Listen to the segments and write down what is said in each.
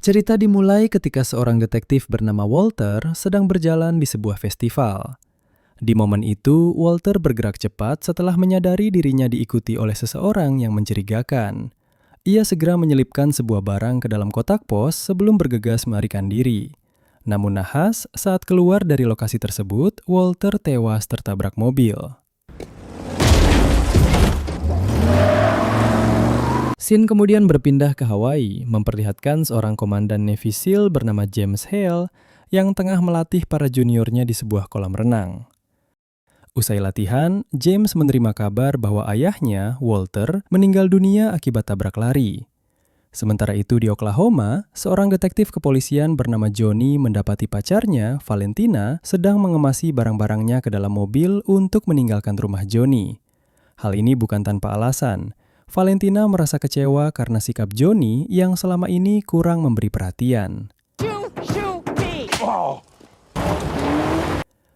Cerita dimulai ketika seorang detektif bernama Walter sedang berjalan di sebuah festival. Di momen itu, Walter bergerak cepat setelah menyadari dirinya diikuti oleh seseorang yang mencurigakan. Ia segera menyelipkan sebuah barang ke dalam kotak pos sebelum bergegas melarikan diri. Namun nahas, saat keluar dari lokasi tersebut, Walter tewas tertabrak mobil. Scene kemudian berpindah ke Hawaii, memperlihatkan seorang komandan Navy SEAL bernama James Hale yang tengah melatih para juniornya di sebuah kolam renang. Usai latihan, James menerima kabar bahwa ayahnya, Walter, meninggal dunia akibat tabrak lari. Sementara itu di Oklahoma, seorang detektif kepolisian bernama Johnny mendapati pacarnya, Valentina, sedang mengemasi barang-barangnya ke dalam mobil untuk meninggalkan rumah Johnny. Hal ini bukan tanpa alasan. Valentina merasa kecewa karena sikap Johnny yang selama ini kurang memberi perhatian.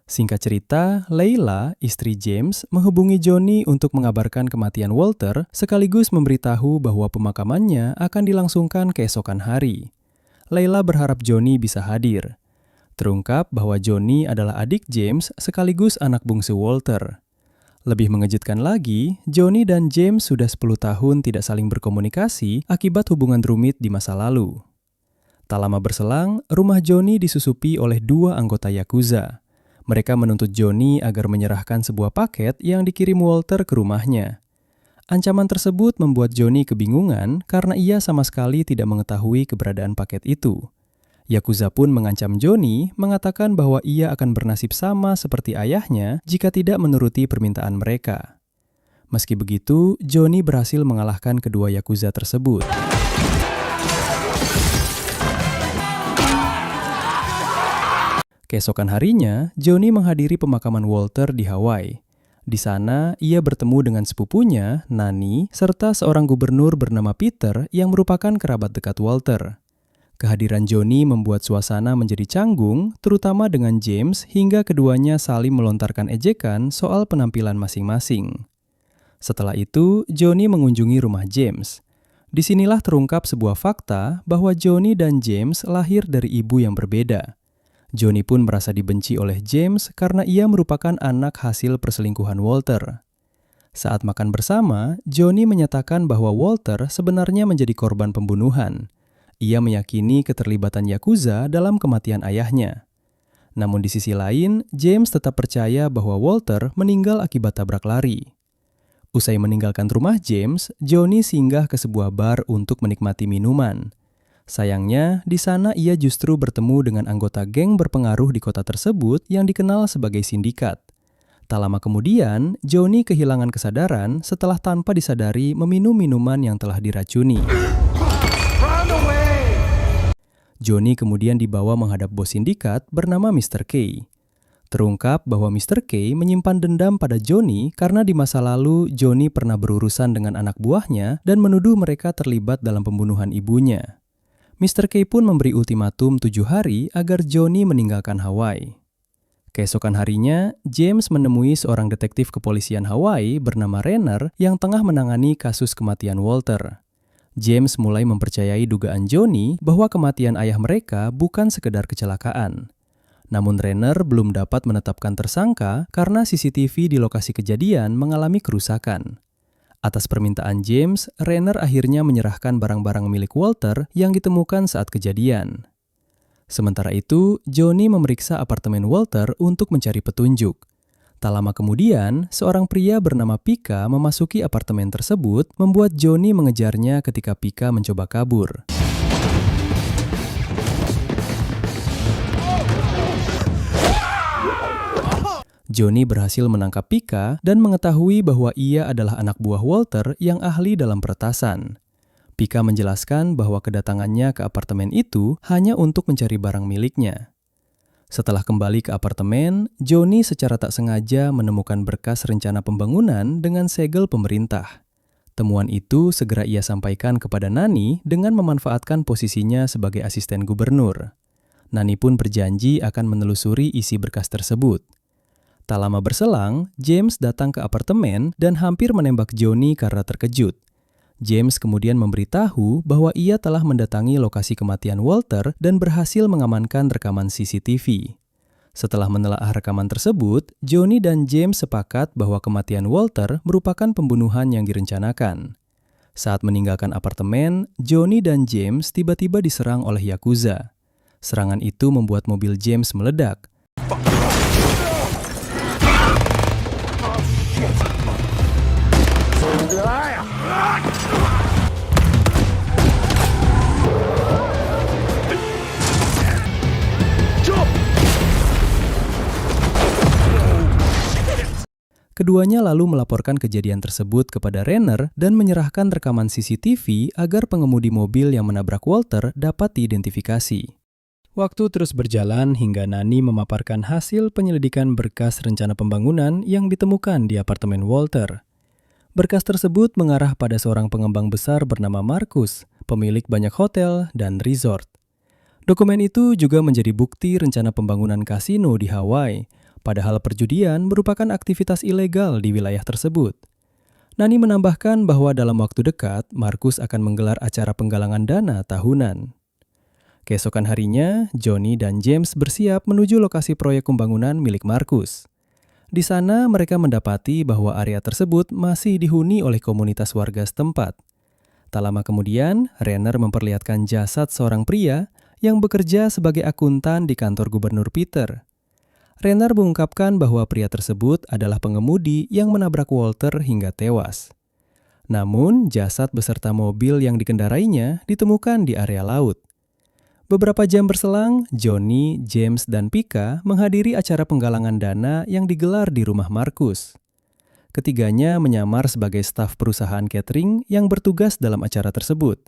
Singkat cerita, Leila, istri James, menghubungi Johnny untuk mengabarkan kematian Walter sekaligus memberitahu bahwa pemakamannya akan dilangsungkan keesokan hari. Leila berharap Johnny bisa hadir. Terungkap bahwa Johnny adalah adik James sekaligus anak bungsu Walter. Lebih mengejutkan lagi, Johnny dan James sudah 10 tahun tidak saling berkomunikasi akibat hubungan rumit di masa lalu. Tak lama berselang, rumah Johnny disusupi oleh 2 anggota Yakuza. Mereka menuntut Johnny agar menyerahkan sebuah paket yang dikirim Walter ke rumahnya. Ancaman tersebut membuat Johnny kebingungan karena ia sama sekali tidak mengetahui keberadaan paket itu. Yakuza pun mengancam Johnny, mengatakan bahwa ia akan bernasib sama seperti ayahnya jika tidak menuruti permintaan mereka. Meski begitu, Johnny berhasil mengalahkan kedua Yakuza tersebut. Keesokan harinya, Johnny menghadiri pemakaman Walter di Hawaii. Di sana, ia bertemu dengan sepupunya, Nani, serta seorang gubernur bernama Peter yang merupakan kerabat dekat Walter. Kehadiran Johnny membuat suasana menjadi canggung, terutama dengan James, hingga keduanya saling melontarkan ejekan soal penampilan masing-masing. Setelah itu, Johnny mengunjungi rumah James. Disinilah terungkap sebuah fakta bahwa Johnny dan James lahir dari ibu yang berbeda. Johnny pun merasa dibenci oleh James karena ia merupakan anak hasil perselingkuhan Walter. Saat makan bersama, Johnny menyatakan bahwa Walter sebenarnya menjadi korban pembunuhan. Ia meyakini keterlibatan Yakuza dalam kematian ayahnya. Namun di sisi lain, James tetap percaya bahwa Walter meninggal akibat tabrak lari. Usai meninggalkan rumah James, Johnny singgah ke sebuah bar untuk menikmati minuman. Sayangnya, di sana ia justru bertemu dengan anggota geng berpengaruh di kota tersebut yang dikenal sebagai sindikat. Tak lama kemudian, Johnny kehilangan kesadaran setelah tanpa disadari meminum minuman yang telah diracuni. Johnny kemudian dibawa menghadap bos sindikat bernama Mr. K. Terungkap bahwa Mr. K menyimpan dendam pada Johnny karena di masa lalu Johnny pernah berurusan dengan anak buahnya dan menuduh mereka terlibat dalam pembunuhan ibunya. Mr. K pun memberi ultimatum 7 hari agar Johnny meninggalkan Hawaii. Keesokan harinya, James menemui seorang detektif kepolisian Hawaii bernama Renner yang tengah menangani kasus kematian Walter. James mulai mempercayai dugaan Johnny bahwa kematian ayah mereka bukan sekedar kecelakaan. Namun Renner belum dapat menetapkan tersangka karena CCTV di lokasi kejadian mengalami kerusakan. Atas permintaan James, Renner akhirnya menyerahkan barang-barang milik Walter yang ditemukan saat kejadian. Sementara itu, Johnny memeriksa apartemen Walter untuk mencari petunjuk. Tak lama kemudian, seorang pria bernama Pika memasuki apartemen tersebut, membuat Johnny mengejarnya ketika Pika mencoba kabur. Johnny berhasil menangkap Pika dan mengetahui bahwa ia adalah anak buah Walter yang ahli dalam peretasan. Pika menjelaskan bahwa kedatangannya ke apartemen itu hanya untuk mencari barang miliknya. Setelah kembali ke apartemen, Johnny secara tak sengaja menemukan berkas rencana pembangunan dengan segel pemerintah. Temuan itu segera ia sampaikan kepada Nani dengan memanfaatkan posisinya sebagai asisten gubernur. Nani pun berjanji akan menelusuri isi berkas tersebut. Tak lama berselang, James datang ke apartemen dan hampir menembak Johnny karena terkejut. James kemudian memberitahu bahwa ia telah mendatangi lokasi kematian Walter dan berhasil mengamankan rekaman CCTV. Setelah menelaah rekaman tersebut, Johnny dan James sepakat bahwa kematian Walter merupakan pembunuhan yang direncanakan. Saat meninggalkan apartemen, Johnny dan James tiba-tiba diserang oleh Yakuza. Serangan itu membuat mobil James meledak. Keduanya lalu melaporkan kejadian tersebut kepada Renner dan menyerahkan rekaman CCTV agar pengemudi mobil yang menabrak Walter dapat diidentifikasi. Waktu terus berjalan hingga Nani memaparkan hasil penyelidikan berkas rencana pembangunan yang ditemukan di apartemen Walter. Berkas tersebut mengarah pada seorang pengembang besar bernama Marcus, pemilik banyak hotel dan resort. Dokumen itu juga menjadi bukti rencana pembangunan kasino di Hawaii, padahal perjudian merupakan aktivitas ilegal di wilayah tersebut. Nani menambahkan bahwa dalam waktu dekat, Marcus akan menggelar acara penggalangan dana tahunan. Keesokan harinya, Johnny dan James bersiap menuju lokasi proyek pembangunan milik Marcus. Di sana, mereka mendapati bahwa area tersebut masih dihuni oleh komunitas warga setempat. Tak lama kemudian, Renner memperlihatkan jasad seorang pria yang bekerja sebagai akuntan di kantor Gubernur Peter. Renner mengungkapkan bahwa pria tersebut adalah pengemudi yang menabrak Walter hingga tewas. Namun, jasad beserta mobil yang dikendarainya ditemukan di area laut. Beberapa jam berselang, Johnny, James, dan Pika menghadiri acara penggalangan dana yang digelar di rumah Marcus. Ketiganya menyamar sebagai staf perusahaan catering yang bertugas dalam acara tersebut.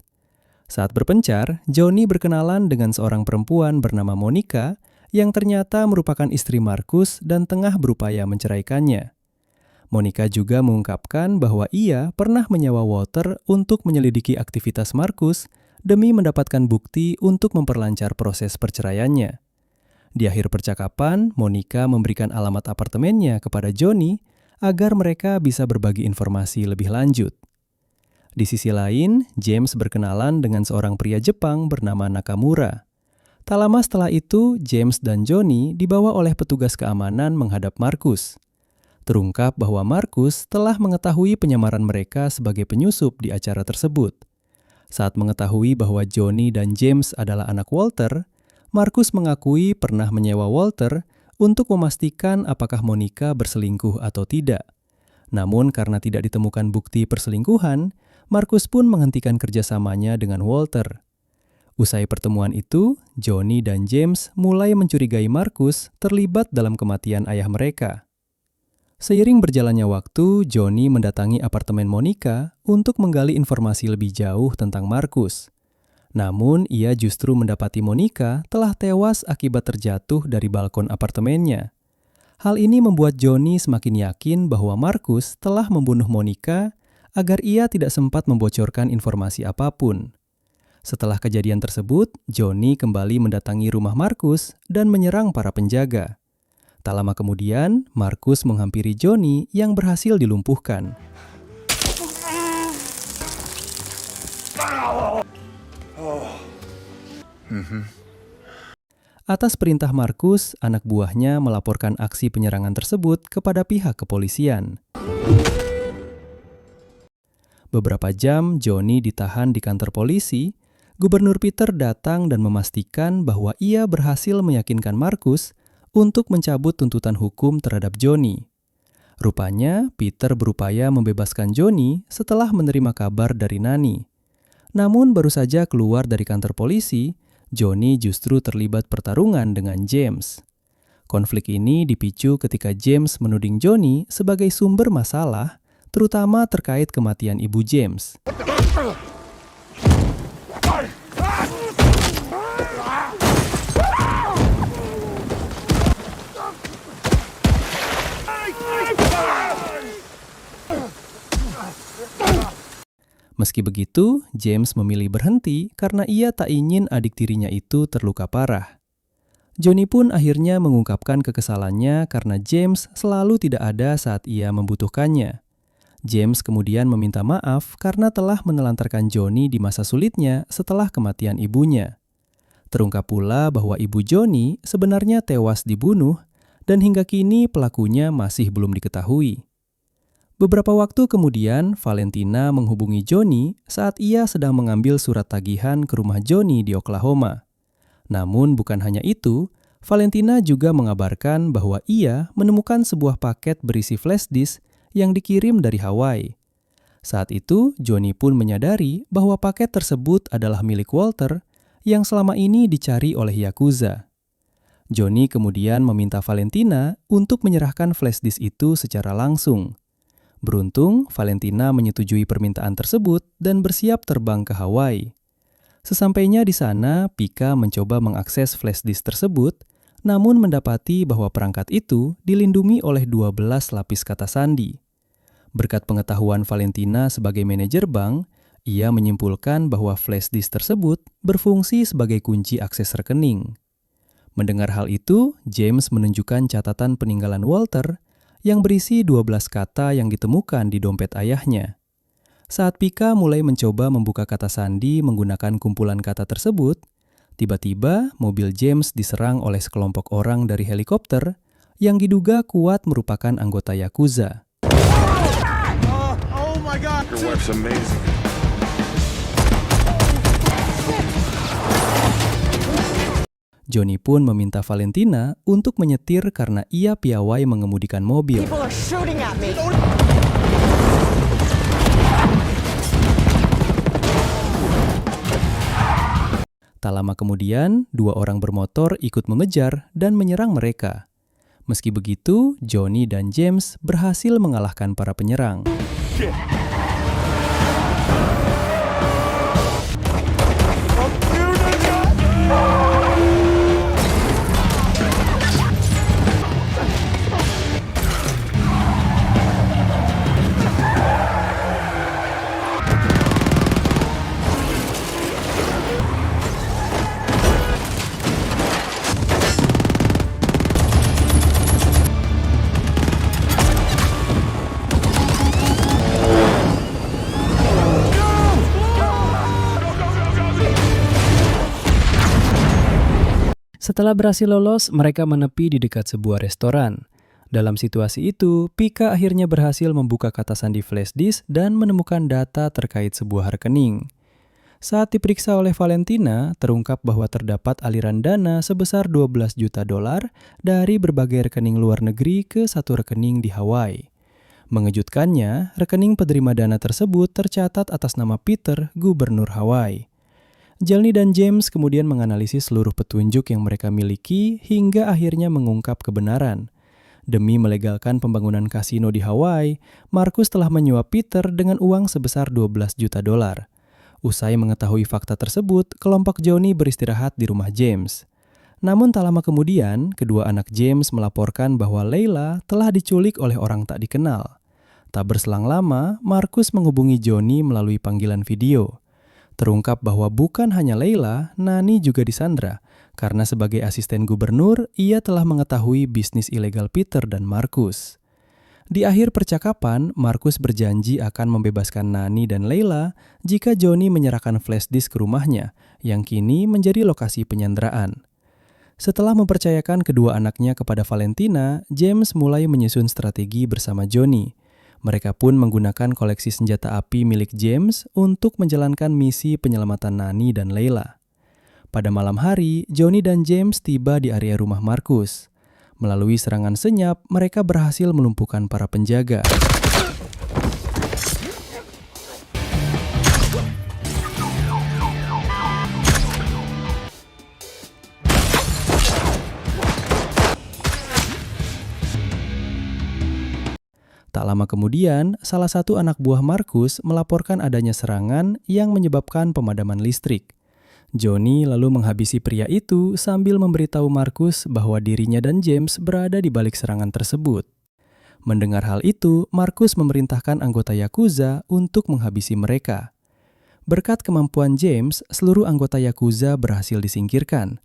Saat berpencar, Johnny berkenalan dengan seorang perempuan bernama Monica yang ternyata merupakan istri Marcus dan tengah berupaya menceraikannya. Monica juga mengungkapkan bahwa ia pernah menyewa Walter untuk menyelidiki aktivitas Marcus demi mendapatkan bukti untuk memperlancar proses perceraiannya. Di akhir percakapan, Monica memberikan alamat apartemennya kepada Johnny agar mereka bisa berbagi informasi lebih lanjut. Di sisi lain, James berkenalan dengan seorang pria Jepang bernama Nakamura. Tak lama setelah itu, James dan Johnny dibawa oleh petugas keamanan menghadap Marcus. Terungkap bahwa Marcus telah mengetahui penyamaran mereka sebagai penyusup di acara tersebut. Saat mengetahui bahwa Johnny dan James adalah anak Walter, Marcus mengakui pernah menyewa Walter untuk memastikan apakah Monica berselingkuh atau tidak. Namun karena tidak ditemukan bukti perselingkuhan, Marcus pun menghentikan kerjasamanya dengan Walter. Usai pertemuan itu, Johnny dan James mulai mencurigai Marcus terlibat dalam kematian ayah mereka. Seiring berjalannya waktu, Johnny mendatangi apartemen Monica untuk menggali informasi lebih jauh tentang Marcus. Namun, ia justru mendapati Monica telah tewas akibat terjatuh dari balkon apartemennya. Hal ini membuat Johnny semakin yakin bahwa Marcus telah membunuh Monica agar ia tidak sempat membocorkan informasi apapun. Setelah kejadian tersebut, Johnny kembali mendatangi rumah Marcus dan menyerang para penjaga. Tak lama kemudian, Marcus menghampiri Johnny yang berhasil dilumpuhkan. Atas perintah Marcus, anak buahnya melaporkan aksi penyerangan tersebut kepada pihak kepolisian. Beberapa jam, Johnny ditahan di kantor polisi. Gubernur Peter datang dan memastikan bahwa ia berhasil meyakinkan Marcus untuk mencabut tuntutan hukum terhadap Johnny. Rupanya, Peter berupaya membebaskan Johnny setelah menerima kabar dari Nani. Namun baru saja keluar dari kantor polisi, Johnny justru terlibat pertarungan dengan James. Konflik ini dipicu ketika James menuding Johnny sebagai sumber masalah, terutama terkait kematian ibu James. Meski begitu, James memilih berhenti karena ia tak ingin adik tirinya itu terluka parah. Johnny pun akhirnya mengungkapkan kekesalannya karena James selalu tidak ada saat ia membutuhkannya. James kemudian meminta maaf karena telah menelantarkan Johnny di masa sulitnya setelah kematian ibunya. Terungkap pula bahwa ibu Johnny sebenarnya tewas dibunuh dan hingga kini pelakunya masih belum diketahui. Beberapa waktu kemudian, Valentina menghubungi Johnny saat ia sedang mengambil surat tagihan ke rumah Johnny di Oklahoma. Namun bukan hanya itu, Valentina juga mengabarkan bahwa ia menemukan sebuah paket berisi flash disk yang dikirim dari Hawaii. Saat itu, Johnny pun menyadari bahwa paket tersebut adalah milik Walter yang selama ini dicari oleh Yakuza. Johnny kemudian meminta Valentina untuk menyerahkan flash disk itu secara langsung. Beruntung, Valentina menyetujui permintaan tersebut dan bersiap terbang ke Hawaii. Sesampainya di sana, Pika mencoba mengakses flash disk tersebut, namun mendapati bahwa perangkat itu dilindungi oleh 12 lapis kata sandi. Berkat pengetahuan Valentina sebagai manajer bank, ia menyimpulkan bahwa flash disk tersebut berfungsi sebagai kunci akses rekening. Mendengar hal itu, James menunjukkan catatan peninggalan Walter yang berisi 12 kata yang ditemukan di dompet ayahnya. Saat Pika mulai mencoba membuka kata sandi menggunakan kumpulan kata tersebut, tiba-tiba mobil James diserang oleh sekelompok orang dari helikopter yang diduga kuat merupakan anggota Yakuza. My God, your wife's amazing. Johnny pun meminta Valentina untuk menyetir karena ia piawai mengemudikan mobil. People are shooting at me. Tak lama kemudian, 2 orang bermotor ikut mengejar dan menyerang mereka. Meski begitu, Johnny dan James berhasil mengalahkan para penyerang. Setelah berhasil lolos, mereka menepi di dekat sebuah restoran. Dalam situasi itu, Pika akhirnya berhasil membuka kata sandi flash disk dan menemukan data terkait sebuah rekening. Saat diperiksa oleh Valentina, terungkap bahwa terdapat aliran dana sebesar 12 juta dolar dari berbagai rekening luar negeri ke satu rekening di Hawaii. Mengejutkannya, rekening penerima dana tersebut tercatat atas nama Peter, gubernur Hawaii. Johnny dan James kemudian menganalisis seluruh petunjuk yang mereka miliki hingga akhirnya mengungkap kebenaran. Demi melegalkan pembangunan kasino di Hawaii, Marcus telah menyuap Peter dengan uang sebesar 12 juta dolar. Usai mengetahui fakta tersebut, kelompok Johnny beristirahat di rumah James. Namun tak lama kemudian, kedua anak James melaporkan bahwa Leila telah diculik oleh orang tak dikenal. Tak berselang lama, Marcus menghubungi Johnny melalui panggilan video. Terungkap bahwa bukan hanya Leila, Nani juga disandra, karena sebagai asisten gubernur, ia telah mengetahui bisnis ilegal Peter dan Marcus. Di akhir percakapan, Marcus berjanji akan membebaskan Nani dan Leila jika Johnny menyerahkan flash disk ke rumahnya, yang kini menjadi lokasi penyanderaan. Setelah mempercayakan kedua anaknya kepada Valentina, James mulai menyusun strategi bersama Johnny. Mereka pun menggunakan koleksi senjata api milik James untuk menjalankan misi penyelamatan Nani dan Leila. Pada malam hari, Johnny dan James tiba di area rumah Marcus. Melalui serangan senyap, mereka berhasil melumpuhkan para penjaga. Tak lama kemudian, salah satu anak buah Marcus melaporkan adanya serangan yang menyebabkan pemadaman listrik. Johnny lalu menghabisi pria itu sambil memberitahu Marcus bahwa dirinya dan James berada di balik serangan tersebut. Mendengar hal itu, Marcus memerintahkan anggota Yakuza untuk menghabisi mereka. Berkat kemampuan James, seluruh anggota Yakuza berhasil disingkirkan.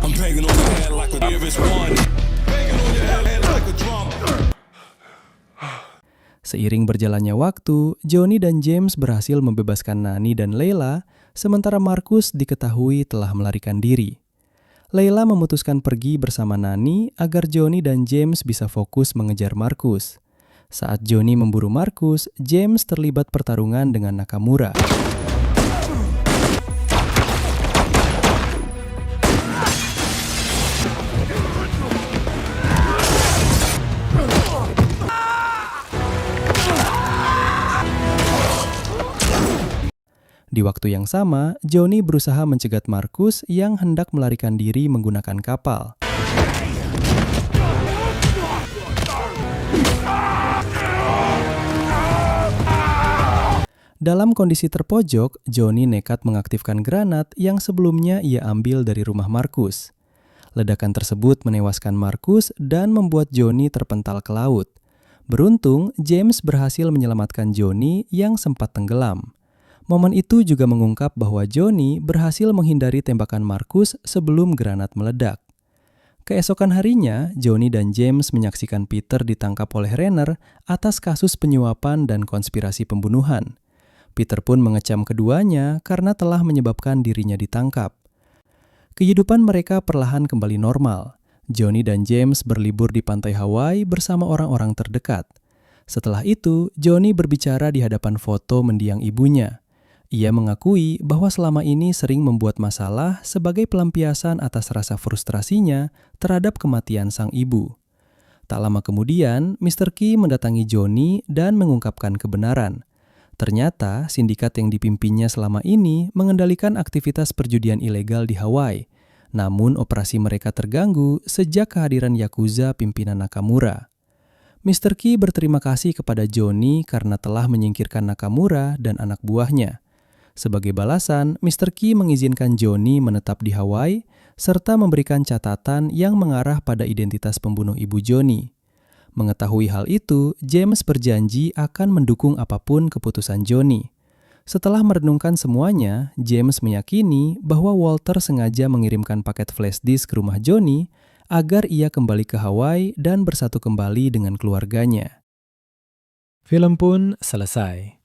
I'm banging on your head like a Davis one. Banging on your head like Seiring berjalannya waktu, Johnny dan James berhasil membebaskan Nani dan Layla, sementara Marcus diketahui telah melarikan diri. Layla memutuskan pergi bersama Nani agar Johnny dan James bisa fokus mengejar Marcus. Saat Johnny memburu Marcus, James terlibat pertarungan dengan Nakamura. Di waktu yang sama, Johnny berusaha mencegat Marcus yang hendak melarikan diri menggunakan kapal. Dalam kondisi terpojok, Johnny nekat mengaktifkan granat yang sebelumnya ia ambil dari rumah Marcus. Ledakan tersebut menewaskan Marcus dan membuat Johnny terpental ke laut. Beruntung, James berhasil menyelamatkan Johnny yang sempat tenggelam. Momen itu juga mengungkap bahwa Johnny berhasil menghindari tembakan Marcus sebelum granat meledak. Keesokan harinya, Johnny dan James menyaksikan Peter ditangkap oleh Renner atas kasus penyuapan dan konspirasi pembunuhan. Peter pun mengecam keduanya karena telah menyebabkan dirinya ditangkap. Kehidupan mereka perlahan kembali normal. Johnny dan James berlibur di pantai Hawaii bersama orang-orang terdekat. Setelah itu, Johnny berbicara di hadapan foto mendiang ibunya. Ia mengakui bahwa selama ini sering membuat masalah sebagai pelampiasan atas rasa frustrasinya terhadap kematian sang ibu. Tak lama kemudian, Mr. Key mendatangi Johnny dan mengungkapkan kebenaran. Ternyata, sindikat yang dipimpinnya selama ini mengendalikan aktivitas perjudian ilegal di Hawaii. Namun, operasi mereka terganggu sejak kehadiran Yakuza pimpinan Nakamura. Mr. Key berterima kasih kepada Johnny karena telah menyingkirkan Nakamura dan anak buahnya. Sebagai balasan, Mr. Key mengizinkan Johnny menetap di Hawaii serta memberikan catatan yang mengarah pada identitas pembunuh ibu Johnny. Mengetahui hal itu, James berjanji akan mendukung apapun keputusan Johnny. Setelah merenungkan semuanya, James meyakini bahwa Walter sengaja mengirimkan paket flash disk ke rumah Johnny agar ia kembali ke Hawaii dan bersatu kembali dengan keluarganya. Film pun selesai.